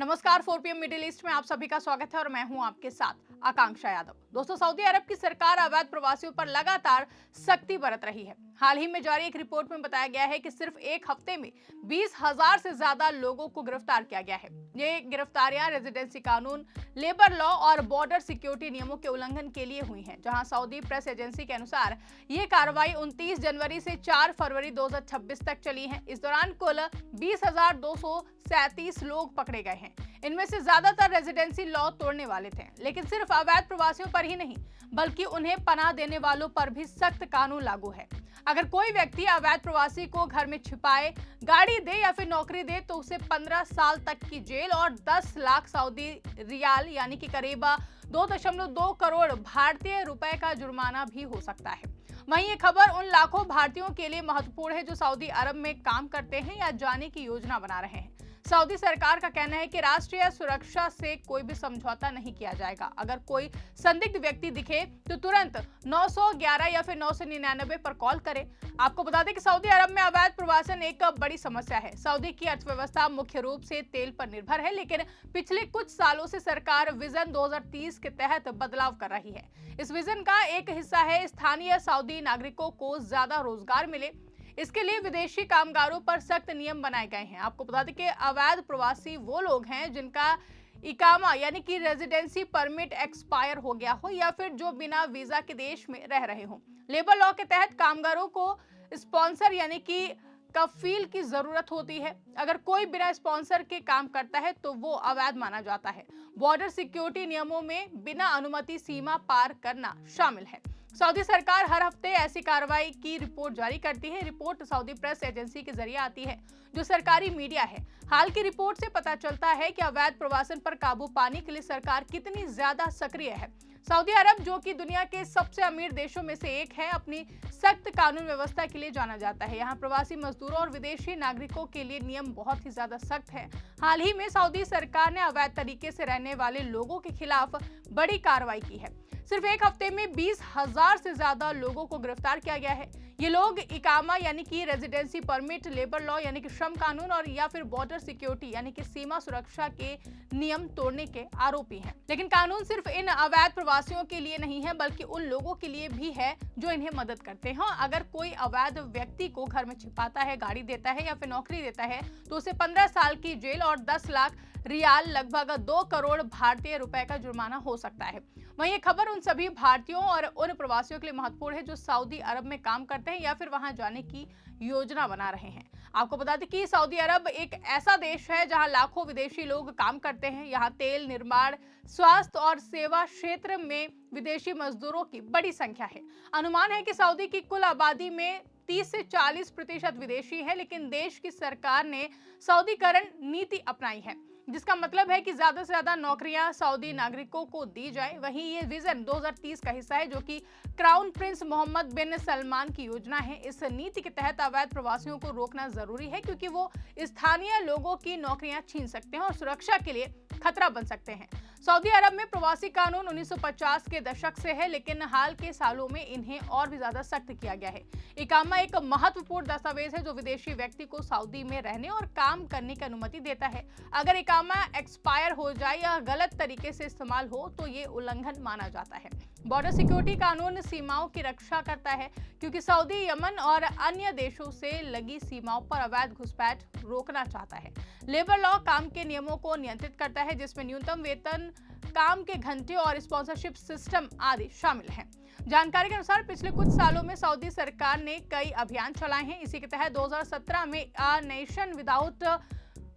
नमस्कार। 4 PM middle east में आप सभी का स्वागत है और मैं हूं आपके साथ आकांक्षा यादव। दोस्तों, सऊदी अरब की सरकार अवैध प्रवासियों पर लगातार सख्ती बरत रही है। हाल ही में जारी एक रिपोर्ट में बताया गया है कि सिर्फ एक हफ्ते में 20,000 से ज्यादा लोगों को गिरफ्तार किया गया है। ये गिरफ्तारियां रेजिडेंसी कानून, लेबर लॉ और बॉर्डर सिक्योरिटी नियमों के उल्लंघन के लिए हुई हैं। जहां सऊदी प्रेस एजेंसी के अनुसार ये कार्रवाई 29 जनवरी से 4 फरवरी 2026 तक चली है। इस दौरान कुल 20,237 लोग पकड़े गए हैं। इनमें से ज्यादातर रेजिडेंसी लॉ तोड़ने वाले थे, लेकिन सिर्फ अवैध प्रवासियों पर ही नहीं बल्कि उन्हें पनाह देने वालों पर भी सख्त कानून लागू है। अगर कोई व्यक्ति अवैध प्रवासी को घर में छिपाए, गाड़ी दे या फिर नौकरी दे तो उसे 15 साल तक की जेल और 10 लाख सऊदी रियाल यानी कि करीब 2.2 करोड़ भारतीय रुपए का जुर्माना भी हो सकता है। वहीं ये खबर उन लाखों भारतीयों के लिए महत्वपूर्ण है जो सऊदी अरब में काम करते हैं या जाने की योजना बना रहे हैं। सऊदी सरकार का कहना है कि राष्ट्रीय सुरक्षा से कोई भी समझौता नहीं किया जाएगा। अगर कोई संदिग्ध व्यक्ति दिखे तो तुरंत 911 या फिर 999 पर कॉल करें। आपको बता दें कि सऊदी अरब में अवैध प्रवासन एक बड़ी समस्या है। सऊदी की अर्थव्यवस्था मुख्य रूप से तेल पर निर्भर है, लेकिन पिछले कुछ सालों से सरकार विजन 2030 के तहत बदलाव कर रही है। इस विजन का एक हिस्सा है स्थानीय सऊदी नागरिकों को ज्यादा रोजगार मिले। इसके लिए विदेशी कामगारों पर सख्त नियम बनाए गए हैं। आपको बता दें कि अवैध प्रवासी वो लोग हैं जिनका इकामा यानी कि रेजिडेंसी परमिट एक्सपायर हो गया हो या फिर जो बिना वीजा के देश में रह रहे हों। लेबर लॉ के तहत कामगारों को स्पॉन्सर यानी कि कफील की जरूरत होती है। अगर कोई बिना स्पॉन्सर के काम करता है तो वो अवैध माना जाता है। बॉर्डर सिक्योरिटी नियमों में बिना अनुमति सीमा पार करना शामिल है। सऊदी सरकार हर हफ्ते ऐसी कार्रवाई की रिपोर्ट जारी करती है। रिपोर्ट सऊदी प्रेस एजेंसी के जरिए आती है, जो सरकारी मीडिया है। हाल की रिपोर्ट से पता चलता है कि अवैध प्रवासन पर काबू पाने के लिए सरकार कितनी ज्यादा सक्रिय है। सऊदी अरब, जो कि दुनिया के सबसे अमीर देशों में से एक है, अपनी सख्त कानून व्यवस्था के लिए जाना जाता है। यहाँ प्रवासी मजदूरों और विदेशी नागरिकों के लिए नियम बहुत ही ज्यादा सख्त है। हाल ही में सऊदी सरकार ने अवैध तरीके से रहने वाले लोगों के खिलाफ बड़ी कार्रवाई की है। सिर्फ एक हफ्ते में 20,000 से ज्यादा लोगों को गिरफ्तार किया गया है। ये लोग इकामा यानी कि रेजिडेंसी परमिट, लेबर लॉ यानी कि श्रम कानून और या फिर बॉर्डर सिक्योरिटी यानी कि सीमा सुरक्षा के नियम तोड़ने के आरोपी हैं। लेकिन कानून सिर्फ इन अवैध प्रवासियों के लिए नहीं है बल्कि उन लोगों के लिए भी है जो इन्हें मदद करते हैं। अगर कोई अवैध व्यक्ति को घर में छिपाता है, गाड़ी देता है या फिर नौकरी देता है तो उसे 15 साल की जेल और 10 लाख रियाल लगभग 2 करोड़ भारतीय रुपए का जुर्माना हो सकता है। वहीं ये खबर उन सभी भारतीयों और उन प्रवासियों के लिए महत्वपूर्ण है जो सऊदी अरब में काम करते हैं या फिर वहां जाने की योजना बना रहे हैं। आपको बता दें कि सऊदी अरब एक ऐसा देश है जहां लाखों विदेशी लोग काम करते हैं। यहाँ तेल, निर्माण, स्वास्थ्य और सेवा क्षेत्र में विदेशी मजदूरों की बड़ी संख्या है। अनुमान है कि सऊदी की कुल आबादी में 30 से 40% विदेशी है, लेकिन देश की सरकार ने सऊदीकरण नीति अपनाई है, जिसका मतलब है कि ज्यादा से ज्यादा नौकरियां सऊदी नागरिकों को दी जाए। वहीं ये विजन 2030 का हिस्सा है, जो कि क्राउन प्रिंस मोहम्मद बिन सलमान की योजना है। इस नीति के तहत अवैध प्रवासियों को रोकना जरूरी है, क्योंकि वो स्थानीय लोगों की नौकरियां छीन सकते हैं और सुरक्षा के लिए खतरा बन सकते हैं। सऊदी अरब में प्रवासी कानून 1950 के दशक से है, लेकिन हाल के सालों में इन्हें और भी ज्यादा सख्त किया गया है। इकामा एक महत्वपूर्ण दस्तावेज है जो विदेशी व्यक्ति को सऊदी में रहने और काम करने की अनुमति देता है। अगर इकामा एक्सपायर हो जाए या गलत तरीके से इस्तेमाल हो तो ये उल्लंघन माना जाता है। बॉर्डर सिक्योरिटी कानून सीमाओं की रक्षा करता है, क्योंकि सऊदी यमन और अन्य देशों से लगी सीमाओं पर अवैध घुसपैठ रोकना चाहता है। लेबर लॉ काम के नियमों को नियंत्रित करता है, जिसमें न्यूनतम वेतन, काम के घंटे और स्पॉन्सरशिप सिस्टम आदि शामिल हैं। जानकारी के अनुसार पिछले कुछ सालों में सऊदी सरकार ने कई अभियान चलाए हैं। इसी के तहत 2017 में अ नेशन विदाउट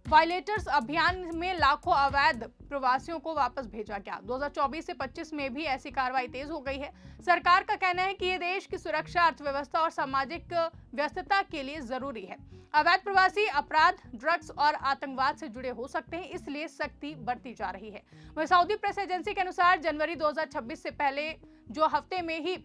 वायलेटर्स अभियान में लाखों अवैध प्रवासियों को वापस भेजा गया। 2024 से 25 में भी ऐसी कार्रवाई तेज हो गई है। सरकार का कहना है कि ये देश की सुरक्षा, अर्थव्यवस्था और सामाजिक व्यस्तता के लिए जरूरी है। अवैध प्रवासी अपराध, ड्रग्स और आतंकवाद से जुड़े हो सकते हैं, इसलिए सख्ती बढ़ती जा रही है। वहीं सऊदी प्रेस एजेंसी के अनुसार जनवरी 2026 से पहले जो हफ्ते में ही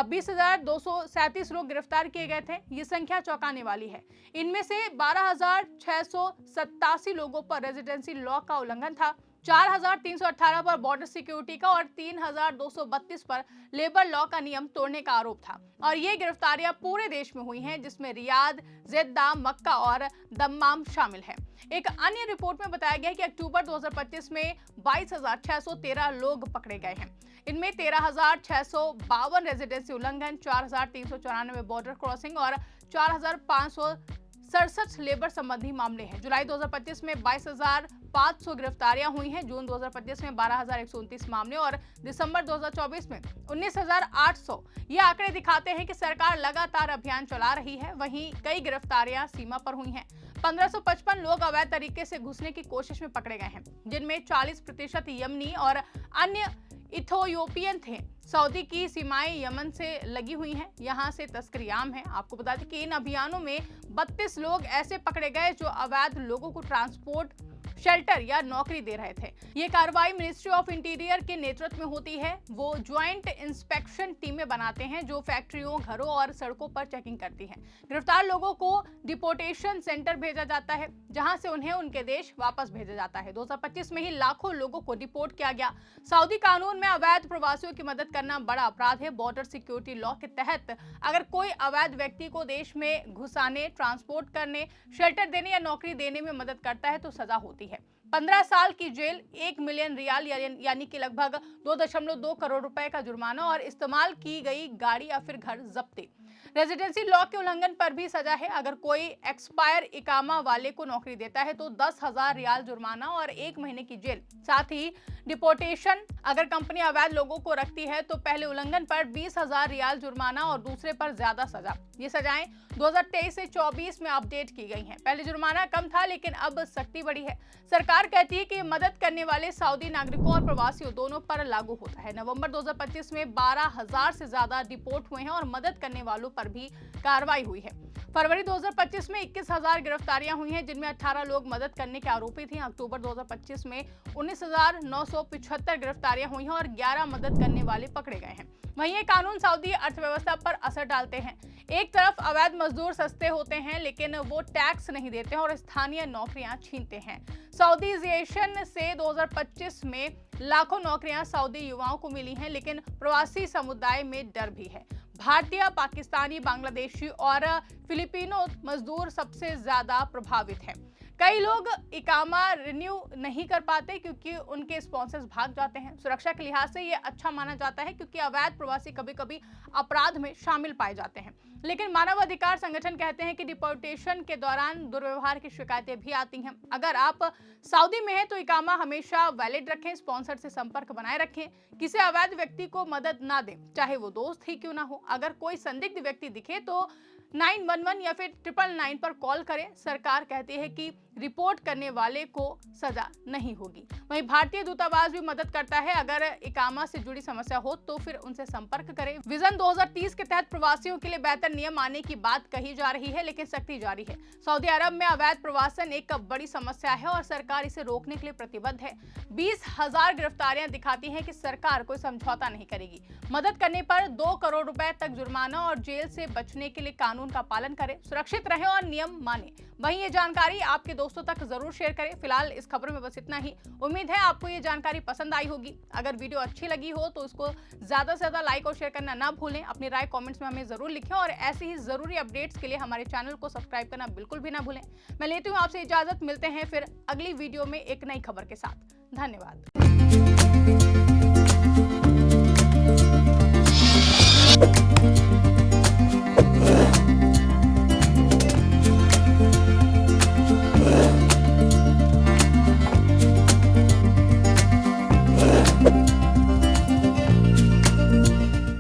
20,237 लोग गिरफ्तार किए गए थे, ये संख्या चौंकाने वाली है। इनमें से 12,687 लोगों पर रेजिडेंसी लॉ का उल्लंघन था। 4,318 पर बॉर्डर सिक्योरिटी का और 3,232 पर लेबर लॉ का नियम तोड़ने का आरोप था। और ये गिरफ्तारियां पूरे देश में हुई हैं, जिसमें रियाद, जेद्दा, मक्का और दम्माम शामिल है। एक अन्य रिपोर्ट में बताया गया है कि अक्टूबर 2025 में 22,613 लोग पकड़े गए हैं। इनमें 13,652 रेजिडेंसी उल्लंघन, 4,394 बॉर्डर क्रॉसिंग और 4,567 लेबर संबंधी मामले हैं। जुलाई 2025 में 22,500 गिरफ्तारियां हुई हैं, जून 2025 में 12,129 मामले और दिसंबर 2024 में 19,800। ये आंकड़े दिखाते हैं कि सरकार लगातार अभियान चला रही है। वहीं कई गिरफ्तारियां सीमा पर हुई हैं। 1555 लोग अवैध तरीके से घुसने की कोशिश में पकड़े गए हैं, जिनमें 40% यमनी और अन्य इथियोपियन थे। सऊदी की सीमाएं यमन से लगी हुई हैं, यहां से तस्करी आम है। आपको बता दें कि इन अभियानों में 32 लोग ऐसे पकड़े गए जो अवैध लोगों को ट्रांसपोर्ट, शेल्टर या नौकरी दे रहे थे। ये कार्रवाई मिनिस्ट्री ऑफ इंटीरियर के नेतृत्व में होती है। वो ज्वाइंट इंस्पेक्शन टीमें बनाते हैं जो फैक्ट्रियों, घरों और सड़कों पर चेकिंग करती हैं। गिरफ्तार लोगों को डिपोर्टेशन सेंटर भेजा जाता है, जहां से उन्हें उनके देश वापस भेजा जाता है। 2025 में ही लाखों लोगों को डिपोर्ट किया गया। सऊदी कानून में अवैध प्रवासियों की मदद करना बड़ा अपराध है। बॉर्डर सिक्योरिटी लॉ के तहत अगर कोई अवैध व्यक्ति को देश में घुसाने, ट्रांसपोर्ट करने, शेल्टर देने या नौकरी देने में मदद करता है तो सजा होती है 15 साल की जेल, 1 मिलियन रियाल यानी कि लगभग 2.2 करोड़ रुपए का जुर्माना और इस्तेमाल की गई गाड़ी या फिर घर जब्ती। रेजिडेंसी लॉ के उल्लंघन पर भी सजा है। अगर कोई एक्सपायर इकामा वाले को नौकरी देता है तो 10,000 रियाल जुर्माना और 1 महीने की जेल। साथ ही डिपोर्टेशन, अगर कंपनी अवैध लोगों को रखती है तो पहले उल्लंघन पर 20,000 रियाल जुर्माना और दूसरे पर ज्यादा सजा। ये सजाएं 2023 से 24 में अपडेट की गई हैं। पहले जुर्माना कम था, लेकिन अब सख्ती बढ़ी है। सरकार कहती है कि मदद करने वाले सऊदी नागरिकों और प्रवासियों दोनों पर लागू होता है। नवंबर 2025 में 12,000 से ज्यादा डिपोर्ट हुए हैं और मदद करने वालों पर भी कार्रवाई हुई है। फरवरी 2025 में 21,000 गिरफ्तारियां हुई हैं, जिनमें 18 लोग मदद करने के आरोपी थे। अक्टूबर 2025 में 19,975 गिरफ्तारियां हुई हैं और 11 मदद करने वाले पकड़े गए हैं। वहीं ये कानून सऊदी अर्थव्यवस्था पर असर डालते हैं। एक तरफ अवैध मजदूर सस्ते होते हैं, लेकिन वो टैक्स नहीं देते हैं और स्थानीय नौकरियां छीनते हैं। सऊदीजेशन से 2025 में लाखों नौकरियां सऊदी युवाओं को मिली हैं, लेकिन प्रवासी समुदाय में डर भी है। भारतीय, पाकिस्तानी, बांग्लादेशी और फिलिपिनो मजदूर सबसे ज्यादा प्रभावित हैं। कई लोग इकामा रिन्यू नहीं कर पाते क्योंकि उनके स्पॉन्सर्स भाग जाते हैं। सुरक्षा के लिहाज से ये अच्छा माना जाता है क्योंकि अवैध प्रवासी कभी-कभी अपराध में शामिल पाए जाते हैं। लेकिन मानवाधिकार संगठन कहते हैं कि डिपोर्टेशन के दौरान दुर्व्यवहार की शिकायतें भी आती हैं। अगर आप सऊदी में हैं तो इकामा हमेशा वैलिड रखें, स्पॉन्सर से संपर्क बनाए रखें, किसी अवैध व्यक्ति को मदद ना दें, चाहे वो दोस्त ही क्यों ना हो। अगर कोई संदिग्ध व्यक्ति दिखे तो 911 या फिर 999 पर कॉल करें। सरकार कहती है कि रिपोर्ट करने वाले को सजा नहीं होगी। वहीं भारतीय दूतावास भी मदद करता है। अगर इकामा से जुड़ी समस्या हो तो फिर उनसे संपर्क करें। विजन 2030 के तहत प्रवासियों के लिए बेहतर नियम आने की बात कही जा रही है, लेकिन सख्ती जारी है। सऊदी अरब में अवैध प्रवासन एक बड़ी समस्या है और सरकार इसे रोकने के लिए प्रतिबद्ध है। 20,000 गिरफ्तारियां दिखाती हैं कि सरकार कोई समझौता नहीं करेगी। मदद करने पर 2 करोड़ रुपए तक जुर्माना और जेल से बचने के लिए कानून का पालन करें, सुरक्षित रहें और नियम मानें। वहीं ये जानकारी आपके दोस्तों तक जरूर शेयर करें। फिलहाल इस खबर में बस इतना ही। उम्मीद है आपको ये जानकारी पसंद आई होगी। अगर वीडियो अच्छी लगी हो तो उसको ज्यादा से ज्यादा लाइक और शेयर करना ना भूलें। अपनी राय कमेंट्स में हमें जरूर लिखें और ऐसे ही जरूरी अपडेट्स के लिए हमारे चैनल को सब्सक्राइब करना बिल्कुल भी ना भूलें। मैं लेती हूँ आपसे इजाजत। मिलते हैं फिर अगली वीडियो में एक नई खबर के साथ। धन्यवाद।